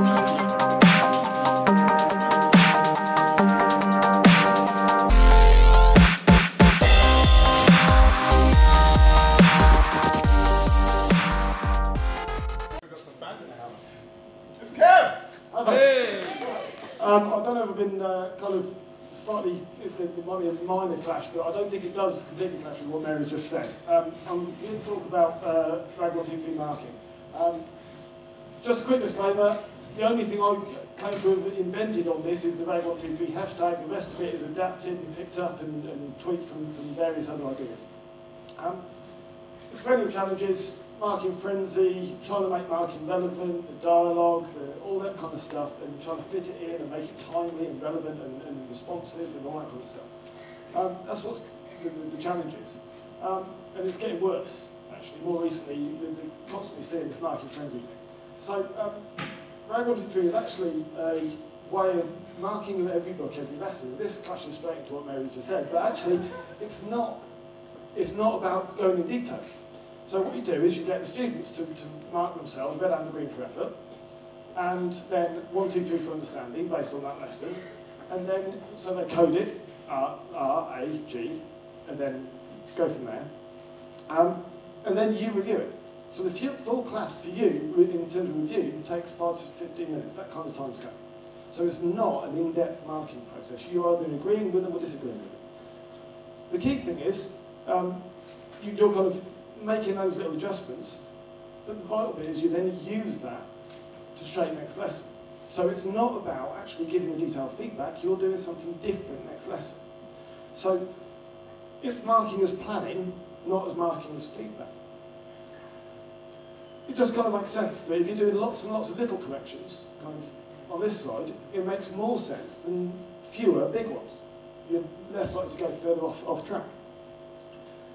It's Kev! Hey. I don't know if I've been kind of slightly, there might be a minor clash, but I don't think it does completely clash with what Mary's just said. I'm here to talk about Rag 123 marking. Just a quick disclaimer, the only thing I claim to have invented on this is the Rag 123 hashtag. The rest of it is adapted and picked up and tweaked from various other ideas. The perennial challenges, marking frenzy, trying to make marking relevant, the dialogue, all that kind of stuff, and trying to fit it in and make it timely and relevant and responsive and all that kind of stuff. That's what the challenge is. And it's getting worse, actually. More recently, they're constantly seeing this marking frenzy thing. So, Rag 123 is actually a way of marking every book, every lesson. This clashes straight into what Mary's just said, but actually, it's not about going in detail. So what you do is you get the students to mark themselves, red, amber, green for effort, and then 1, 2, 3 for understanding based on that lesson, and then, so they code it, R, A, G, and then go from there, and then you review it. So the full class for you, in terms of review, takes 5 to 15 minutes, that kind of time scale. So it's not an in-depth marking process. You're either agreeing with them or disagreeing with them. The key thing is, you're kind of making those little adjustments, but the vital bit is you then use that to shape next lesson. So it's not about actually giving the detailed feedback, you're doing something different next lesson. So it's marking as planning, not as marking as feedback. It just kind of makes sense that if you're doing lots and lots of little corrections, kind of on this side, it makes more sense than fewer big ones. You're less likely to go further off track.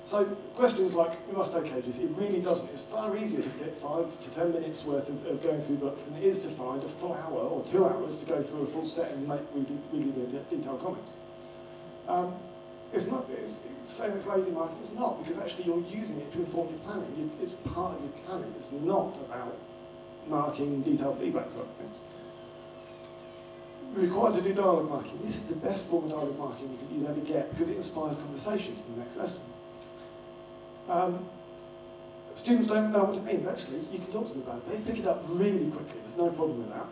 So questions like must-have cages, it really doesn't. It's far easier to fit 5 to 10 minutes worth of going through books than it is to find a full hour or 2 hours to go through a full set and make really detailed comments. It's saying it's lazy marking, it's not, because actually you're using it to inform your planning. It's part of your planning. It's not about marking detailed feedback side of things. We're required to do dialogue marking. This is the best form of dialogue marking you'd ever get because it inspires conversations in the next lesson. Students don't know what it means, actually. You can talk to them about it. They pick it up really quickly. There's no problem with that.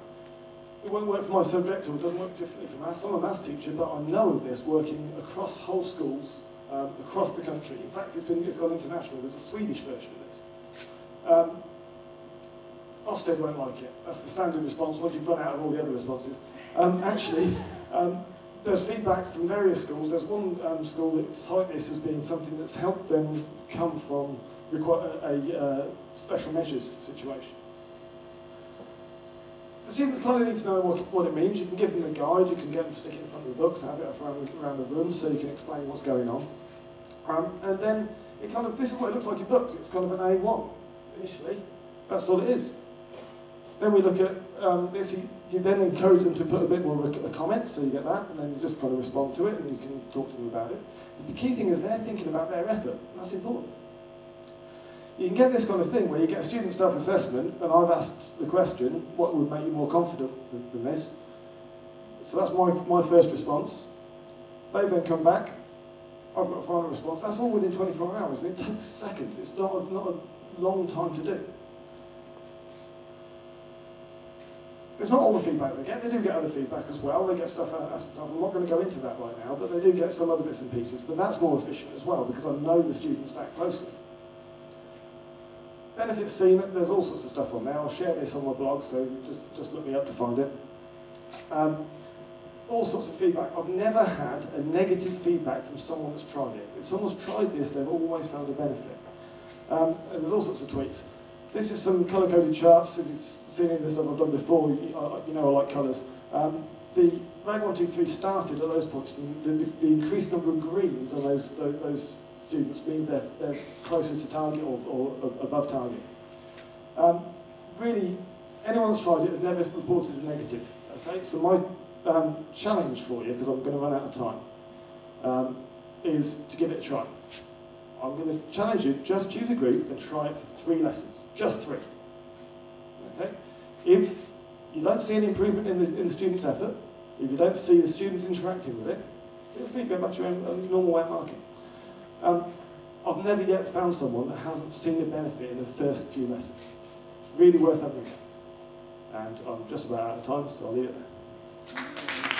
It won't work for my subject, or it doesn't work differently for maths. I'm a maths teacher, but I know of this working across whole schools, across the country. In fact, it's gone international. There's a Swedish version of this. Ofsted won't like it. That's the standard response once you've run out of all the other responses. There's feedback from various schools. There's one school that cite this as being something that's helped them come from a special measures situation. The students kind of need to know what it means. You can give them a guide, you can get them to stick it in front of the books, have it up around the room so you can explain what's going on. And then it kind of, this is what it looks like in books. It's kind of an A1 initially. That's all it is. Then we look at this, you then encourage them to put a bit more of a comment, so you get that, and then you just kind of respond to it and you can talk to them about it. But the key thing is they're thinking about their effort, and that's important. You can get this kind of thing where you get a student self-assessment, and I've asked the question, what would make you more confident than this? So that's my first response. They then come back, I've got a final response. That's all within 24 hours, and it takes seconds. It's not a long time to do. It's not all the feedback they get. They do get other feedback as well. They get stuff after stuff. I'm not going to go into that right now, but they do get some other bits and pieces. But that's more efficient as well, because I know the students that closely. Benefits seen, there's all sorts of stuff on there. I'll share this on my blog, so just look me up to find it. All sorts of feedback. I've never had a negative feedback from someone that's tried it. If someone's tried this, they've always found a benefit. And there's all sorts of tweaks. This is some colour-coded charts. If you've seen any of the stuff I've done before, you know I like colours. The Rag 123 started at those points. The increased number of greens on those students means they're closer to target or above target. Really, anyone that's tried it has never reported a negative. Okay, so my challenge for you, because I'm going to run out of time, is to give it a try. I'm going to challenge you, just choose a group and try it for 3 lessons. Just 3. Okay? If you don't see any improvement in the students' effort, if you don't see the students interacting with it, feel free to go back to your own normal way of marking. I've never yet found someone that hasn't seen the benefit in the first few lessons. It's really worth having a go. And I'm just about out of time, so I'll leave it there.